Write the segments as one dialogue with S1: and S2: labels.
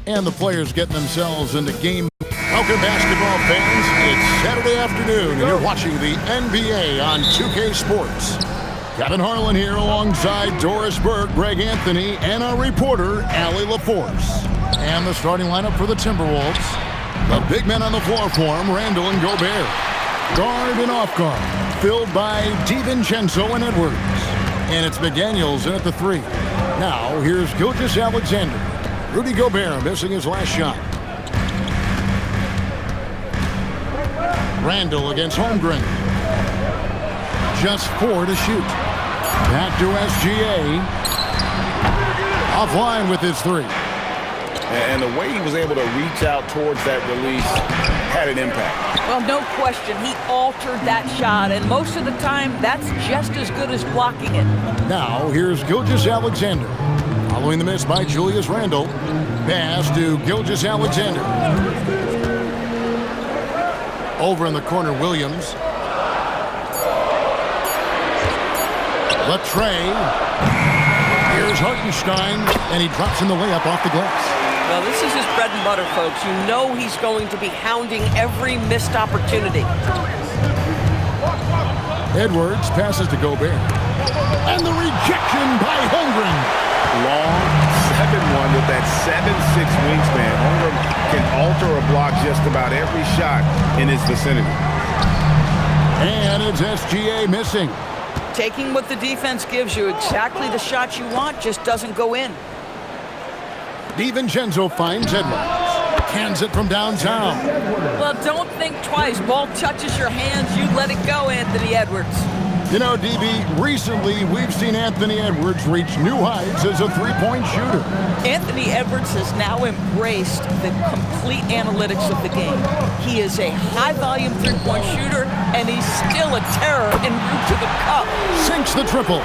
S1: And the players getting themselves into game. Welcome, basketball fans. It's Saturday afternoon, and you're watching the NBA on 2K Sports. Kevin Harlan here alongside Doris Burke, Greg Anthony, and our reporter, Allie LaForce. And the starting lineup for the Timberwolves. The big men on the floor for them, Randall and Gobert. Guard and off guard, filled by DiVincenzo and Edwards. And it's McDaniels in at the 3. Now, here's Gilgeous-Alexander. Rudy Gobert missing his last shot. Randall against Holmgren. Just 4 to shoot. Back to SGA. Offline with his 3.
S2: And the way he was able to reach out towards that release had an impact.
S3: Well, no question. He altered that shot, and most of the time, that's just as good as blocking it.
S1: Now, here's Gilgeous-Alexander. Following the miss by Julius Randle. Pass to Gilgeous-Alexander. Over in the corner, Williams. Latrey. Here's Hartenstein, and he drops in the layup off the glass.
S3: Well, this is his bread and butter, folks. You know he's going to be hounding every missed opportunity.
S1: Edwards passes to Gobert. And the rejection by Holmgren.
S2: Long 7-1 with that 7'6" wingspan. Holmgren can alter or block just about every shot in his vicinity.
S1: And it's SGA missing.
S3: Taking what the defense gives you, exactly the shot you want, just doesn't go in.
S1: DiVincenzo finds Edwards. Cans it from downtown.
S3: Well, don't think twice. Ball touches your hands, you let it go, Anthony Edwards.
S1: You know, DB, recently we've seen Anthony Edwards reach new heights as a three-point shooter.
S3: Anthony Edwards has now embraced the complete analytics of the game. He is a high-volume three-point shooter, and he's still a terror en route to the cup.
S1: Sinks the triple.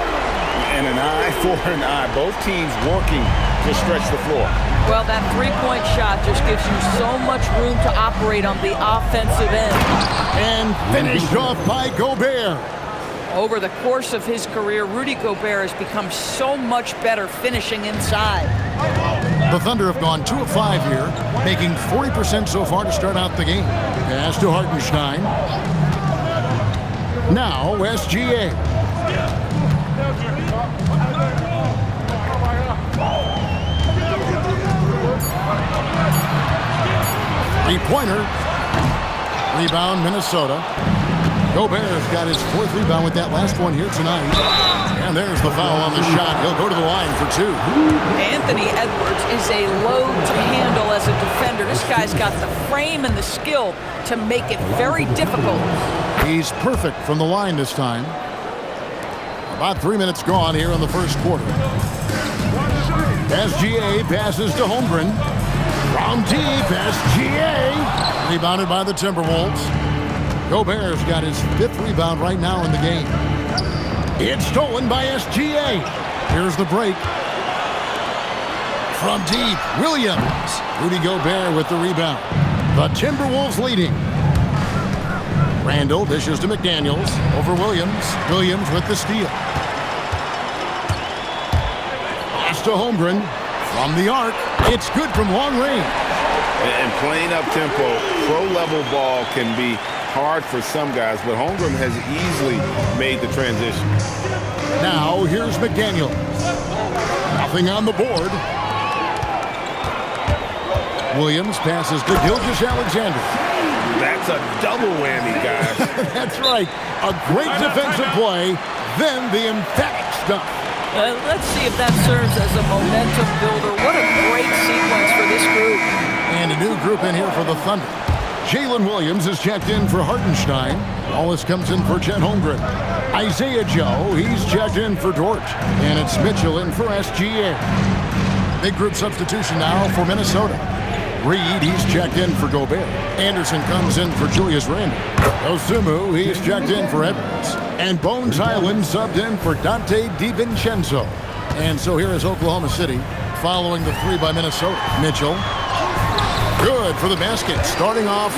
S2: And an eye for an eye. Both teams working to stretch the floor.
S3: Well, that three-point shot just gives you so much room to operate on the offensive end.
S1: And finished off by Gobert.
S3: Over the course of his career, Rudy Gobert has become so much better finishing inside.
S1: The Thunder have gone 2 of 5 here, making 40% so far to start out the game. Pass to Hartenstein. Now SGA. Three-pointer. Rebound, Minnesota. Gobert's got his 4th rebound with that last one here tonight. And there's the foul on the shot. He'll go to the line for 2.
S3: Anthony Edwards is a load to handle as a defender. This guy's got the frame and the skill to make it very difficult.
S1: He's perfect from the line this time. About 3 minutes gone here in the first quarter. SGA passes to Holmgren. From deep, SGA. Rebounded by the Timberwolves. Gobert's got his 5th rebound right now in the game. It's stolen by SGA. Here's the break. From deep, Williams. Rudy Gobert with the rebound. The Timberwolves leading. Randall dishes to McDaniels. Over Williams. Williams with the steal. Pass to Holmgren. From the arc. It's good from long range.
S2: And playing up-tempo, pro-level ball can be hard for some guys, but Holmgren has easily made the transition.
S1: Now, here's McDaniels. Nothing on the board. Williams passes to Gilgeous-Alexander.
S2: That's a double whammy, guys.
S1: That's right. A great defensive play, then the emphatic stuff.
S3: Let's see if that serves as a momentum builder. What a great sequence for this group.
S1: And a new group in here for the Thunder. Jalen Williams is checked in for Hartenstein. Wallace comes in for Chet Holmgren. Isaiah Joe, he's checked in for Dort. And it's Mitchell in for SGA. Big group substitution now for Minnesota. Reed, he's checked in for Gobert. Anderson comes in for Julius Randle. Osumu, he's checked in for Edwards. And Bones Highland subbed in for Dante DiVincenzo. And so here is Oklahoma City following the 3 by Minnesota. Mitchell. Good for the basket. Starting off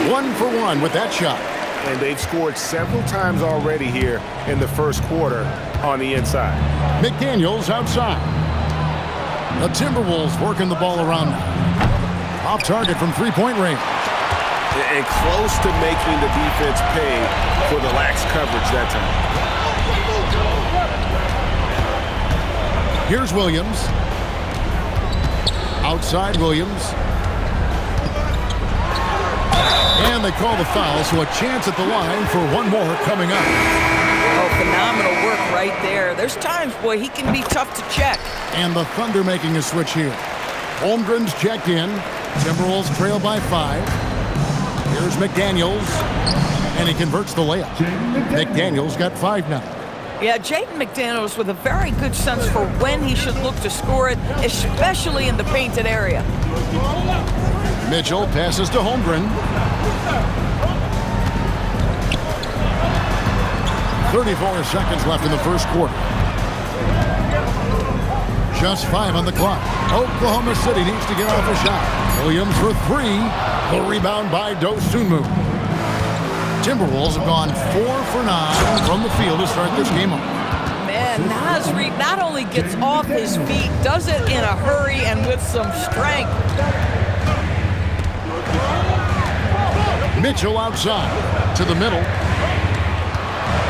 S1: 1 for 1 with that shot.
S2: And they've scored several times already here in the first quarter on the inside.
S1: McDaniels outside. The Timberwolves working the ball around now. Off target from three-point range.
S2: And close to making the defense pay for the lax coverage that time.
S1: Here's Williams. Outside Williams. And they call the foul, so a chance at the line for one more coming up.
S3: Oh, phenomenal work right there. There's times, boy, he can be tough to check.
S1: And the Thunder making a switch here. Holmgren's checked in. Timberwolves trail by 5. Here's McDaniels, and he converts the layup. McDaniels got 5 now.
S3: Yeah, Jaden McDaniels with a very good sense for when he should look to score it, especially in the painted area.
S1: Mitchell passes to Holmgren. 34 seconds left in the first quarter. Just 5 on the clock. Oklahoma City needs to get off a shot. Williams for 3. The rebound by Dosunmu. Timberwolves have gone 4 for 9 from the field to start this game off.
S3: Man, Naz Reid not only gets off his feet, does it in a hurry and with some strength.
S1: Mitchell outside to the middle.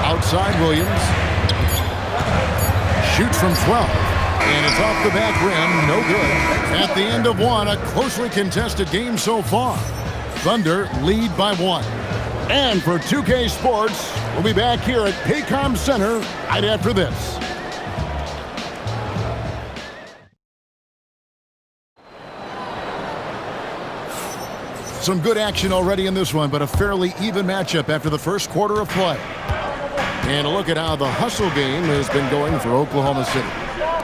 S1: Outside Williams. Shoots from 12. And it's off the back rim, no good. At the end of one, a closely contested game so far. Thunder lead by 1. And for 2K Sports, we'll be back here at Paycom Center right after this. Some good action already in this one, but a fairly even matchup after the first quarter of play. And a look at how the hustle game has been going for Oklahoma City.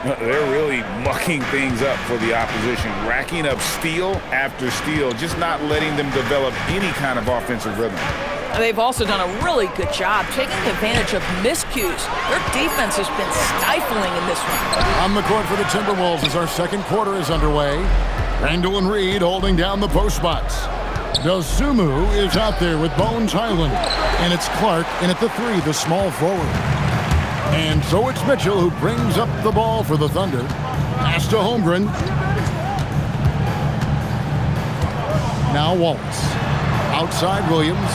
S2: They're really mucking things up for the opposition, racking up steal after steal, just not letting them develop any kind of offensive rhythm.
S3: They've also done a really good job taking advantage of miscues. Their defense has been stifling in this one.
S1: On the court for the Timberwolves as our second quarter is underway. Randall and Reed holding down the post spots. Dosunmu is out there with Bones Highland. And it's Clark in at the 3, the small forward. And so it's Mitchell who brings up the ball for the Thunder. Pass to Holmgren. Now Wallace. Outside Williams.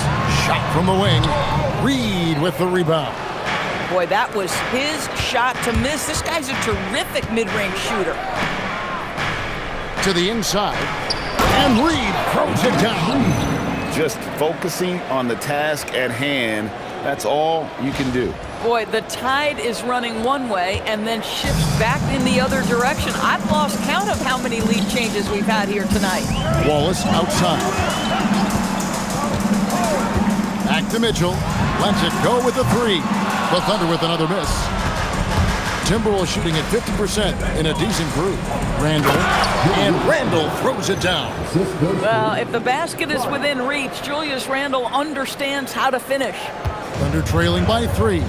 S1: Shot from the wing. Reed with the rebound.
S3: Boy, that was his shot to miss. This guy's a terrific mid-range shooter.
S1: To the inside. And Reed throws it down.
S2: Just focusing on the task at hand. That's all you can do.
S3: Boy, the tide is running one way and then shifts back in the other direction. I've lost count of how many lead changes we've had here tonight.
S1: Wallace outside. Back to Mitchell. Lets it go with the 3. The Thunder with another miss. Timberwolves shooting at 50% in a decent group. Randall. And Randall throws it down.
S3: Well, if the basket is within reach, Julius Randle understands how to finish.
S1: Thunder trailing by 3.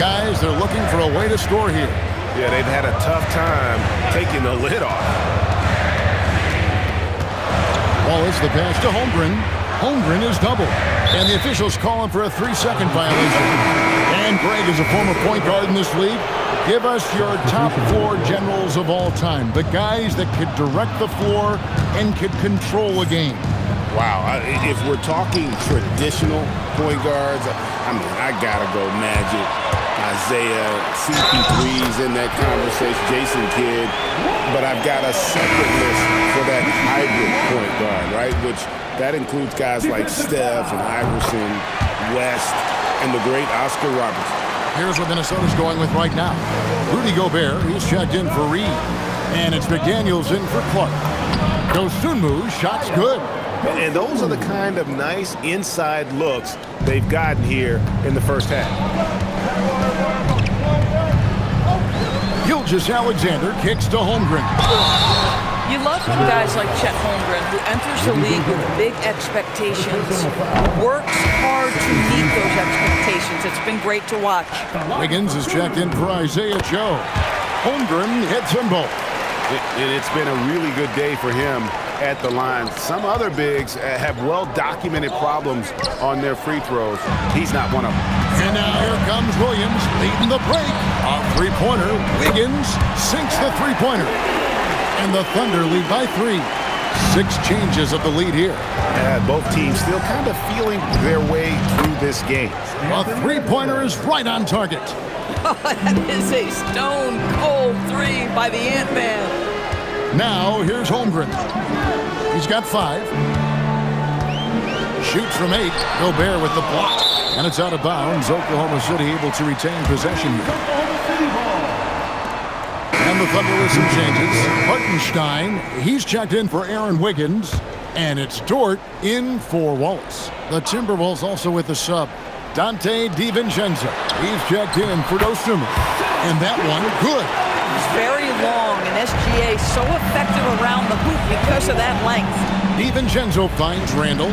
S1: Guys, they're looking for a way to score here.
S2: Yeah, they've had a tough time taking the lid off.
S1: Wallace, the pass to Holmgren. Holmgren is doubled. And the officials calling for a 3-second violation. And Greg is a former point guard in this league. Give us your top 4 generals of all time. The guys that could direct the floor and could control a game.
S2: Wow, if we're talking traditional point guards, I mean, I gotta go Magic, Isaiah, CP3's in that conversation, Jason Kidd, but I've got a separate list for that hybrid point guard, right? Which that includes guys like Steph and Iverson, West, and the great Oscar Robertson.
S1: Here's what Minnesota's going with right now. Rudy Gobert, he's checked in for Reed. And it's McDaniels in for Clark. Dosunmu, shot's good.
S2: And those are the kind of nice inside looks they've gotten here in the first half.
S1: Gilgeous-Alexander kicks to Holmgren.
S3: You love when guys like Chet Holmgren, who enters the league with big expectations, works hard to meet those expectations. It's been great to watch.
S1: Wiggins is checked in for Isaiah Joe. Holmgren hits them both.
S2: And it's been a really good day for him at the line. Some other bigs have well-documented problems on their free throws. He's not one of them.
S1: And now here comes Williams leading the break. A three-pointer. Wiggins sinks the three-pointer. And the Thunder lead by 3. 6 changes of the lead here.
S2: Both teams still kind of feeling their way through this game.
S1: A three-pointer is right on target.
S3: Oh, that is a stone-cold 3 by the Ant-Man.
S1: Now here's Holmgren. He's got 5. Shoots from 8. Gobert with the block. And it's out of bounds. Oklahoma City able to retain possession here. And the Thunder with some changes. Hartenstein, he's checked in for Aaron Wiggins. And it's Dort in for Wallace. The Timberwolves also with the sub. Dante DiVincenzo. He's checked in for Dosunmu. And that one, good.
S3: It's very long, and SGA so effective around the hoop because of that length.
S1: DiVincenzo finds Randall.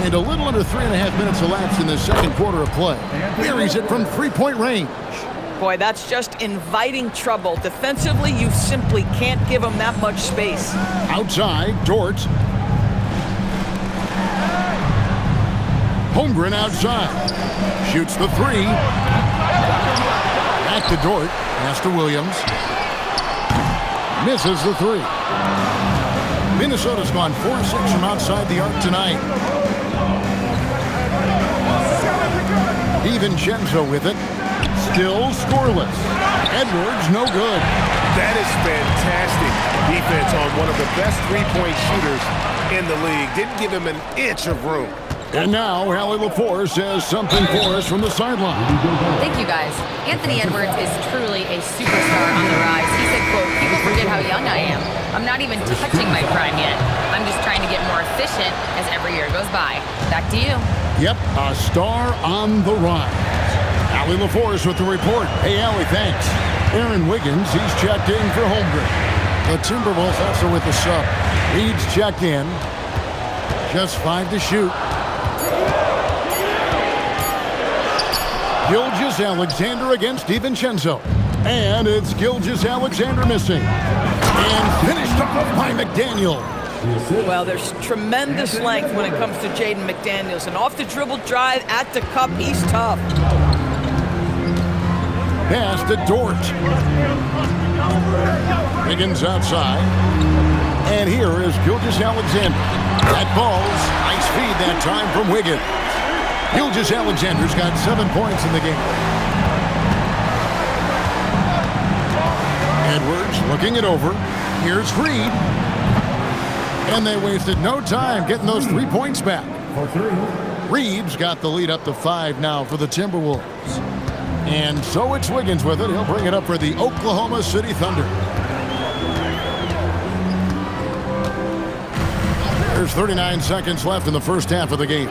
S1: And a little under 3.5 minutes elapsed in the second quarter of play. Buries it from three-point range.
S3: Boy, that's just inviting trouble. Defensively, you simply can't give him that much space.
S1: Outside, Dort. Holmgren outside. Shoots the 3. Back to Dort. Pass to Williams. Misses the 3. Minnesota's gone 4-6 from outside the arc tonight. DiVincenzo with it. Still scoreless. Edwards, no good.
S2: That is fantastic defense on one of the best three-point shooters in the league. Didn't give him an inch of room.
S1: And now, Allie LaForce says something for us from the sideline.
S4: Thank you, guys. Anthony Edwards is truly a superstar on the rise. He said, quote, "People forget how young I am. I'm not even touching my prime yet. I'm just trying to get more efficient as every year goes by." Back to you.
S1: Yep, a star on the rise. Allie LaForce with the report. Hey, Allie, thanks. Aaron Wiggins, he's checked in for Holmgren. The Timberwolves also with the sub. Reed's checked in. Just 5 to shoot. Gilgeous-Alexander against DiVincenzo. And it's Gilgeous-Alexander missing. And finished off by McDaniel.
S3: Well, there's tremendous length when it comes to Jaden McDaniels. And off the dribble drive at the cup, he's tough.
S1: Pass to Dort. Wiggins outside. And here is Gilgeous-Alexander. That ball's nice feed that time from Wiggins. Gilgeous-Alexander's got 7 points in the game. Edwards looking it over. Here's Reed. And they wasted no time getting those 3 points back. Reed's got the lead up to 5 now for the Timberwolves. And so it's Wiggins with it. He'll bring it up for the Oklahoma City Thunder. There's 39 seconds left in the first half of the game.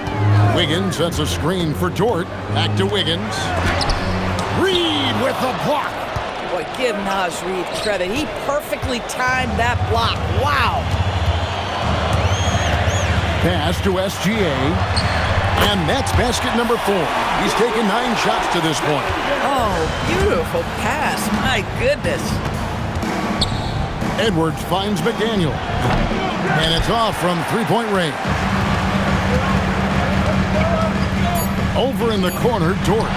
S1: Wiggins sets a screen for Dort. Back to Wiggins. Reed with the block.
S3: Boy, give Naz Reid credit. He perfectly timed that block. Wow.
S1: Pass to SGA. And that's basket number 4. He's taken 9 shots to this point.
S3: Oh, beautiful pass. My goodness.
S1: Edwards finds McDaniel. And it's off from three-point range. Over in the corner, Dort.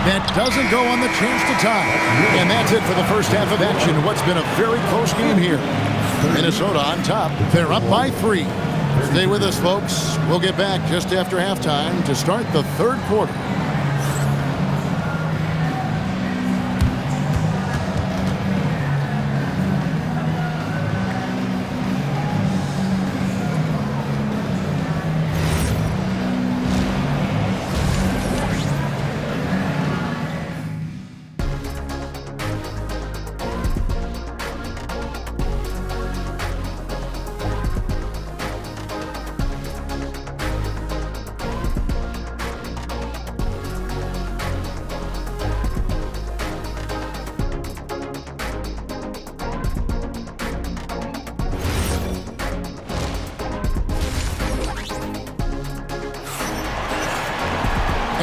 S1: That doesn't go on the chance to tie. And that's it for the first half of action. What's been a very close game here. Minnesota on top. They're up by 3. Stay with us, folks. We'll get back just after halftime to start the third quarter.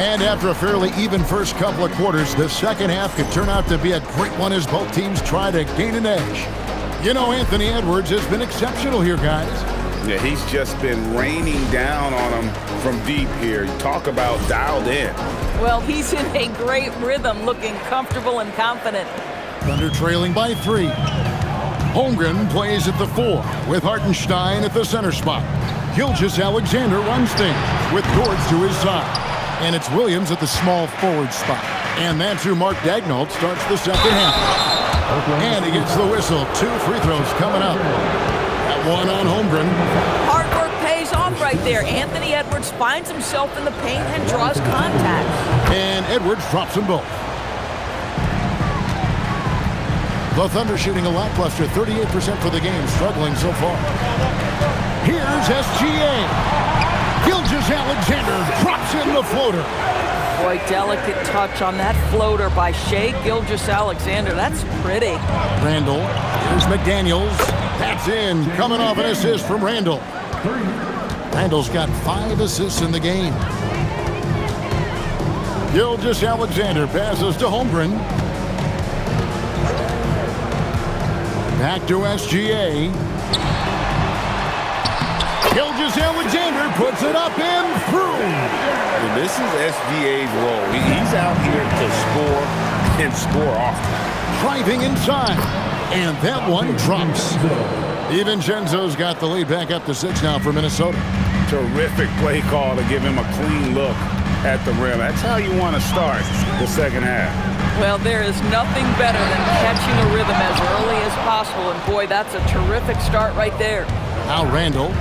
S1: And after a fairly even first couple of quarters, the second half could turn out to be a great one as both teams try to gain an edge. You know, Anthony Edwards has been exceptional here, guys.
S2: Yeah, he's just been raining down on them from deep here. Talk about dialed in.
S3: Well, he's in a great rhythm, looking comfortable and confident.
S1: Thunder trailing by 3. Holmgren plays at the 4 with Hartenstein at the center spot. Gilgeous-Alexander runs things with Dort to his side. And it's Williams at the small forward spot. And that's who Mark Daigneault starts the second half. And he gets the whistle. 2 free throws coming up. That one on Holmgren.
S3: Hard work pays off right there. Anthony Edwards finds himself in the paint and draws contact.
S1: And Edwards drops them both. The Thunder shooting a lackluster 38% for the game, struggling so far. Here's SGA. Gilgeous-Alexander drops in the floater.
S3: Boy, delicate touch on that floater by Shai Gilgeous-Alexander. That's pretty.
S1: Randall. Here's McDaniels. That's in. Coming off an assist from Randall. Randall's got 5 assists in the game. Gilgeous-Alexander passes to Holmgren. Back to SGA. Gilgeous-Alexander puts it up and through.
S2: And this is SGA's role. He's out here to score and score often.
S1: Driving inside. And that one drops. DiVincenzo's got the lead back up to 6 now for Minnesota.
S2: Terrific play call to give him a clean look at the rim. That's how you want to start the second half.
S3: Well, there is nothing better than catching a rhythm as early as possible. And boy, that's a terrific start right there.
S1: Now Randall,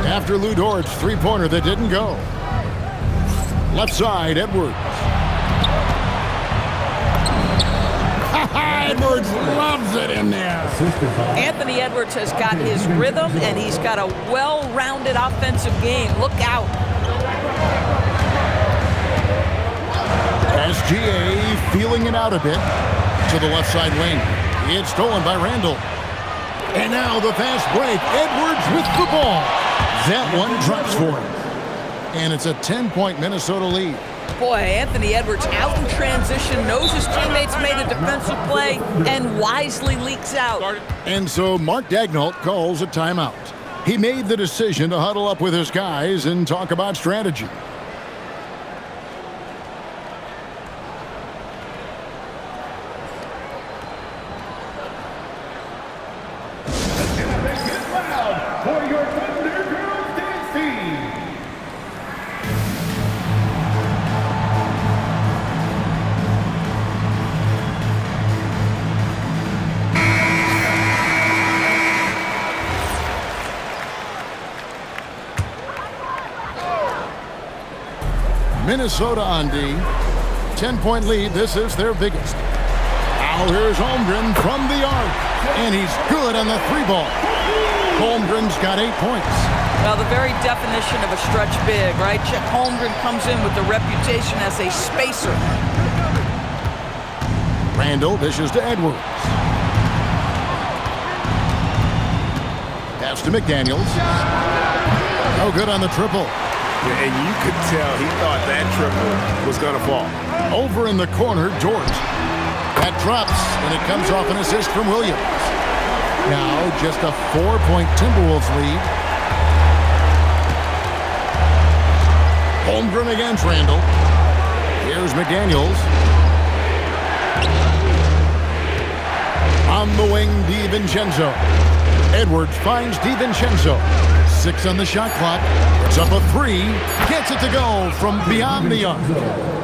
S1: after Lou Dort's three-pointer that didn't go. Left side, Edwards. Edwards loves it in there.
S3: Anthony Edwards has got his rhythm, and he's got a well-rounded offensive game. Look out.
S1: SGA feeling it out a bit to the left side wing. It's stolen by Randall. And now the fast break. Edwards with the ball. That one drops for him. And it's a 10-point Minnesota lead.
S3: Boy, Anthony Edwards out in transition, knows his teammates made a defensive play, and wisely leaks out.
S1: And so Mark Daigneault calls a timeout. He made the decision to huddle up with his guys and talk about strategy. Minnesota on D. 10-point lead. This is their biggest. Now here's Holmgren from the arc. And he's good on the 3-ball. Holmgren's got 8 points.
S3: Well, the very definition of a stretch big, right? Chet Holmgren comes in with the reputation as a spacer.
S1: Randall dishes to Edwards. Pass to McDaniels. No good on the triple.
S2: And you could tell he thought that triple was going to fall.
S1: Over in the corner, Dort. That drops, and it comes off an assist from Williams. Now just a 4-point Timberwolves lead. Holmgren against Randall. Here's McDaniels. On the wing, DiVincenzo. Edwards finds DiVincenzo. 6 on the shot clock. It's up a 3. Gets it to go from beyond the arc.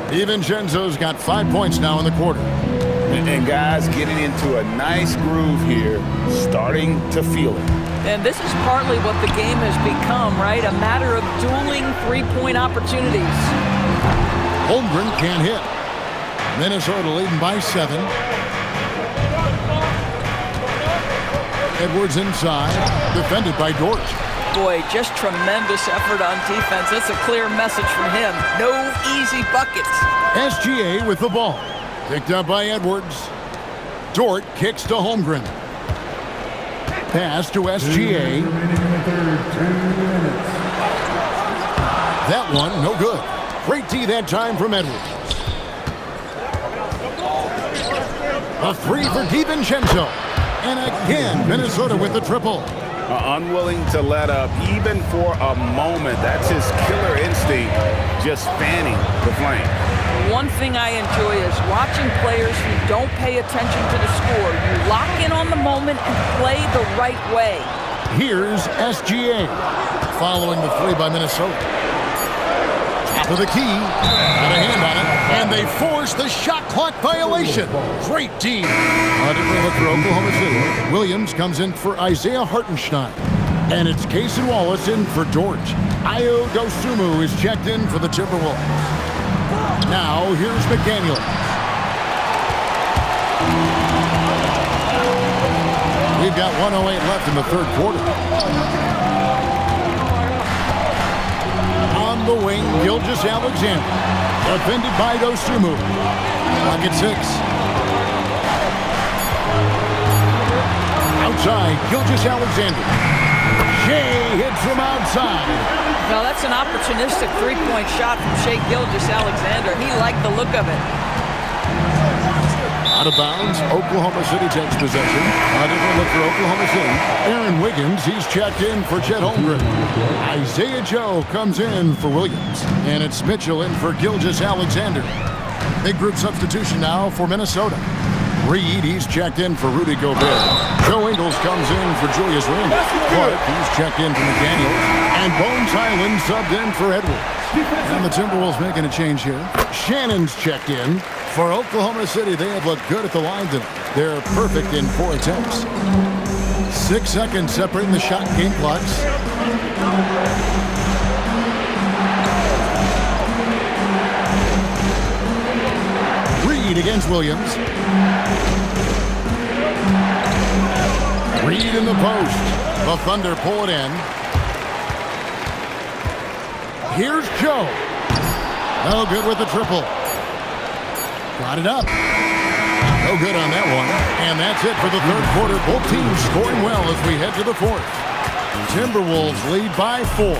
S1: DiVincenzo's got 5 points now in the quarter.
S2: And guys getting into a nice groove here, starting to feel it.
S3: And this is partly what the game has become, right? A matter of dueling 3-point opportunities.
S1: Holmgren can't hit. Minnesota leading by 7. Edwards inside, defended by Dort.
S3: Boy, just tremendous effort on defense. That's a clear message from him. No easy buckets.
S1: SGA with the ball. Picked up by Edwards. Dort kicks to Holmgren. Pass to SGA. That one, no good. Great D that time from Edwards. A three for DiVincenzo. And again, Minnesota with the triple.
S2: Unwilling to let up even for a moment. That's his killer instinct, just fanning the flame.
S3: One thing I enjoy is watching players who don't pay attention to the score. You lock in on the moment and play the right way.
S1: Here's SGA following the three by Minnesota. Top of the key, got a hand on it, and they force the shot clock violation. Great D. A different look for Oklahoma City. Williams comes in for Isaiah Hartenstein, and it's Cason Wallace in for Dort. Ayo Dosunmu is checked in for the Timberwolves. Now here's McDaniel. We've got 1:08 left in the third quarter. On the wing, Gilgeous-Alexander. Defended by Dosunmu. Clock at 6. Outside, Gilgeous-Alexander. Shea hits from outside.
S3: Now that's an opportunistic three-point shot from Shea Gilgeous-Alexander. He liked the look of it.
S1: Out of bounds, Oklahoma City takes possession. A different look for Oklahoma City. Aaron Wiggins, he's checked in for Chet Holmgren. Isaiah Joe comes in for Williams. And it's Mitchell in for Gilgeous-Alexander. Big group substitution now for Minnesota. Reed, he's checked in for Rudy Gobert. Joe Ingles comes in for Julius Randle. Clark, he's checked in for McDaniels. And Bones Hyland subbed in for Edwards. And the Timberwolves making a change here. Shannon's checked in. For Oklahoma City, they have looked good at the line tonight. They're perfect in 4 attempts. 6 seconds separating the shot game clocks. Reed against Williams. Reed in the post. The Thunder pull it in. Here's Joe. No good with the triple. Got it up. No good on that one. And that's it for the third quarter. Both teams scoring well as we head to the fourth. Timberwolves lead by 4.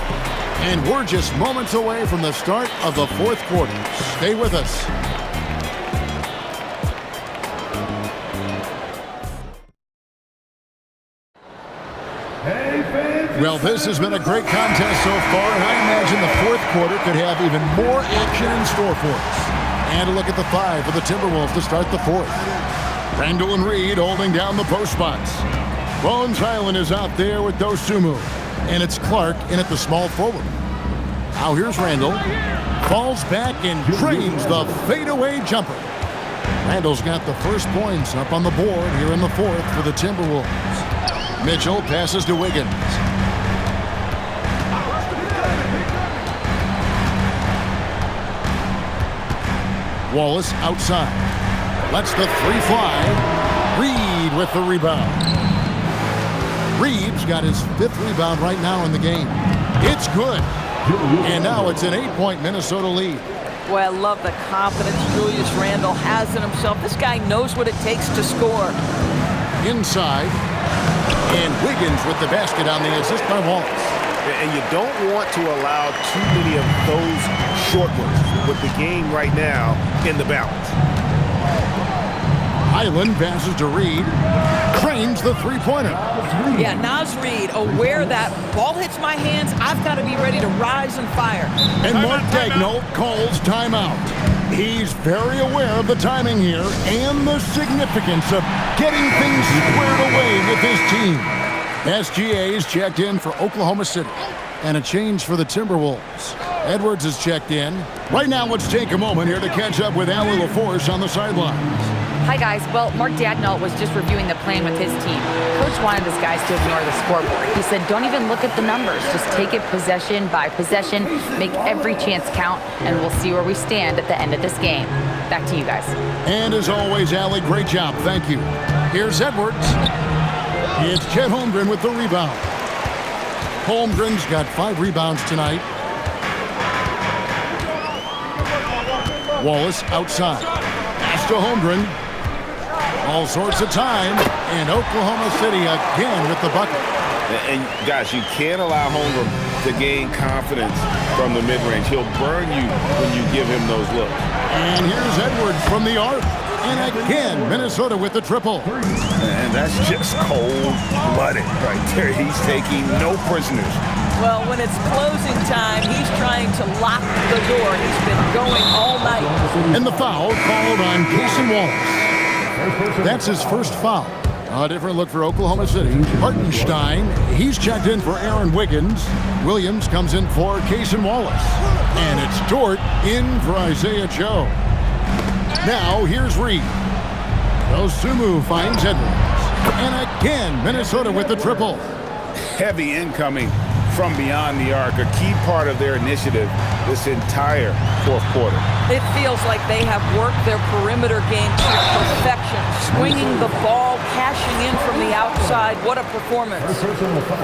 S1: And we're just moments away from the start of the fourth quarter. Stay with us. Well, this has been a great contest so far, and I imagine the fourth quarter could have even more action in store for us. And a look at the 5 for the Timberwolves to start the fourth. Randle and Reed holding down the post spots. Bones Hyland is out there with Dosunmu. And it's Clark in at the small forward. Now here's Randle. Falls back and drains the fadeaway jumper. Randle's got the first points up on the board here in the fourth for the Timberwolves. Mitchell passes to Wiggins. Wallace outside. Lets the three fly. Reed with the rebound. Reed's got his 5th rebound right now in the game. It's good. And now it's an 8-point Minnesota lead.
S3: Boy, I love the confidence Julius Randle has in himself. This guy knows what it takes to score.
S1: Inside. And Wiggins with the basket on the assist by Wallace.
S2: And you don't want to allow too many of those short ones with the game right now in the balance.
S1: Hyland passes to Reed. Cranes the three-pointer.
S3: Yeah, Naz Reid, aware that ball hits my hands, I've got to be ready to rise and fire.
S1: And Mark Daigneault calls timeout. He's very aware of the timing here and the significance of getting things squared away with his team. SGA is checked in for Oklahoma City. And a change for the Timberwolves. Edwards is checked in. Right now, let's take a moment here to catch up with Allie LaForce on the sidelines.
S4: Hi, guys. Well, Mark Daigneault was just reviewing the plan with his team. Coach wanted his guys to ignore the scoreboard. He said, don't even look at the numbers. Just take it possession by possession, make every chance count, and we'll see where we stand at the end of this game. Back to you guys.
S1: And as always, Allie, great job. Thank you. Here's Edwards. It's Chet Holmgren with the rebound. Holmgren's got 5 rebounds tonight. Wallace outside. Pass to Holmgren. All sorts of time. And Oklahoma City again with the bucket.
S2: And guys, you can't allow Holmgren to gain confidence from the mid-range. He'll burn you when you give him those looks.
S1: And here's Edwards from the arc. And again, Minnesota with the triple.
S2: And that's just cold-blooded right there. He's taking no prisoners.
S3: Well, when it's closing time, he's trying to lock the door. He's been going all night.
S1: And the foul called on Cason Wallace. That's his first foul. A different look for Oklahoma City. Hartenstein, he's checked in for Aaron Wiggins. Williams comes in for Cason Wallace. And it's Dort in for Isaiah Joe. Now, here's Reed. Dosunmu finds Edwards. And again, Minnesota with the triple.
S2: Heavy incoming from beyond the arc, a key part of their initiative this entire fourth quarter.
S3: It feels like they have worked their perimeter game to perfection. Swinging the ball, cashing in from the outside. What a performance.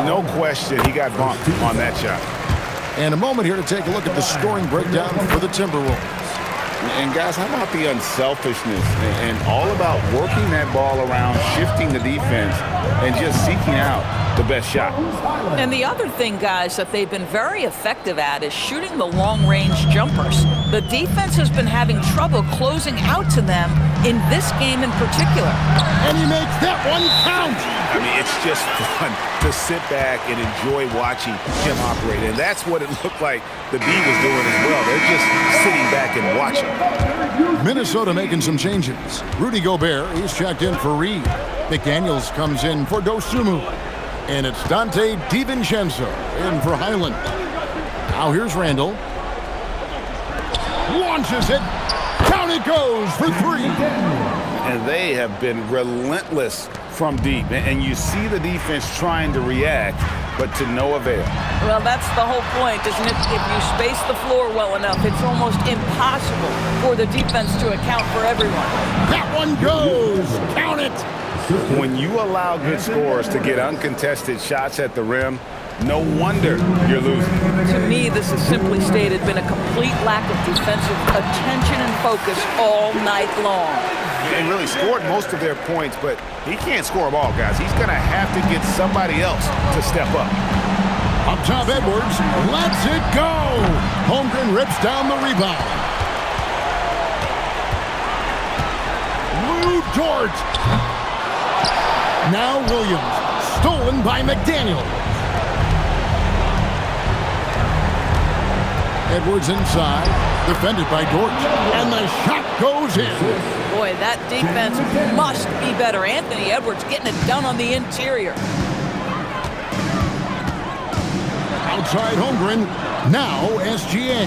S2: No question, he got bumped on that shot.
S1: And a moment here to take a look at the scoring breakdown for the Timberwolves.
S2: And guys, how about the unselfishness and all about working that ball around, shifting the defense, and just seeking out the best shot.
S3: And the other thing, guys, that they've been very effective at is shooting the long-range jumpers. The defense has been having trouble closing out to them in this game in particular.
S1: And he makes that one count.
S2: I mean, it's just fun to sit back and enjoy watching him operate. And that's what it looked like the D was doing as well. They're just sitting back and watching.
S1: Minnesota making some changes. Rudy Gobert, he's checked in for Reed. McDaniels comes in for Dosunmu. And it's Dante DiVincenzo in for Highland. Now here's Randall. Launches it. Down it goes for three.
S2: And they have been relentless from deep. And you see the defense trying to react, but to no avail.
S3: Well, that's the whole point, isn't it? If you space the floor well enough, it's almost impossible for the defense to account for everyone.
S1: That one goes. Count it.
S2: When you allow good scorers to get uncontested shots at the rim, no wonder you're losing.
S3: To me, this has simply stated been a complete lack of defensive attention and focus all night long.
S2: They really scored most of their points, but he can't score them all, guys. He's going to have to get somebody else to step up.
S1: Up top, Edwards lets it go. Holmgren rips down the rebound. Lou Dort. Now Williams, stolen by McDaniel. Edwards inside, defended by Dort, and the shot goes in.
S3: Boy, that defense must be better. Anthony Edwards getting it done on the interior.
S1: Outside Holmgren, now SGA.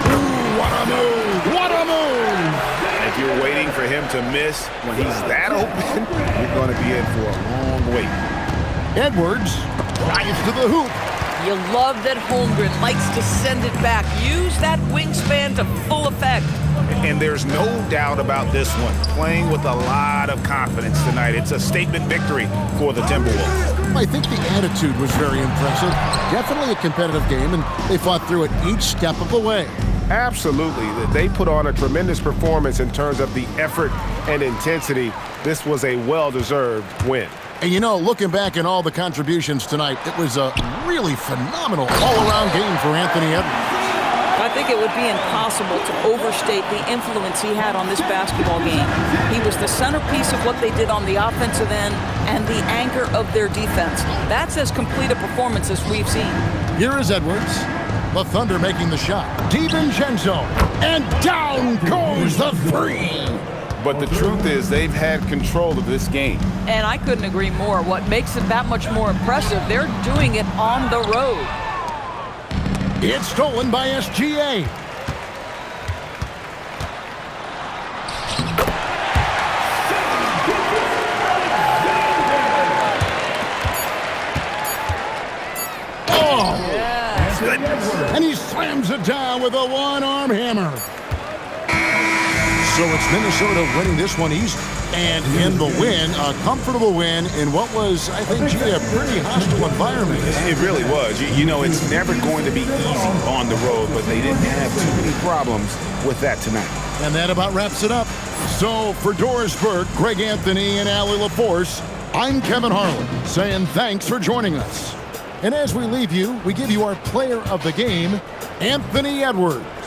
S1: Ooh, what a move! What a move!
S2: If you're waiting for him to miss when he's that open, you're going to be in for a long wait.
S1: Edwards drives to the hoop.
S3: You love that Holmgren likes to send it back. Use that wingspan to full effect.
S2: And there's no doubt about this one. Playing with a lot of confidence tonight. It's a statement victory for the Timberwolves.
S1: I think the attitude was very impressive. Definitely a competitive game, and they fought through it each step of the way.
S5: Absolutely. They put on a tremendous performance in terms of the effort and intensity. This was a well-deserved win.
S1: And you know, looking back at all the contributions tonight, it was a really phenomenal all-around game for Anthony Edwards.
S3: I think it would be impossible to overstate the influence he had on this basketball game. He was the centerpiece of what they did on the offensive end and the anchor of their defense. That's as complete a performance as we've seen.
S1: Here is Edwards. The Thunder making the shot. DiVincenzo. And down goes the three.
S2: But the truth is they've had control of this game.
S3: And I couldn't agree more. What makes it that much more impressive, they're doing it on the road.
S1: It's stolen by SGA.
S2: Oh, goodness.
S1: And he slams it down with a one-arm hammer. So it's Minnesota winning this one easy. And in the win, a comfortable win in what was, I think, a pretty hostile environment.
S2: It really was. You know, it's never going to be easy on the road, but they didn't have too many problems with that tonight.
S1: And that about wraps it up. So for Doris Burke, Greg Anthony, and Allie LaForce, I'm Kevin Harlan saying thanks for joining us. And as we leave you, we give you our player of the game, Anthony Edwards.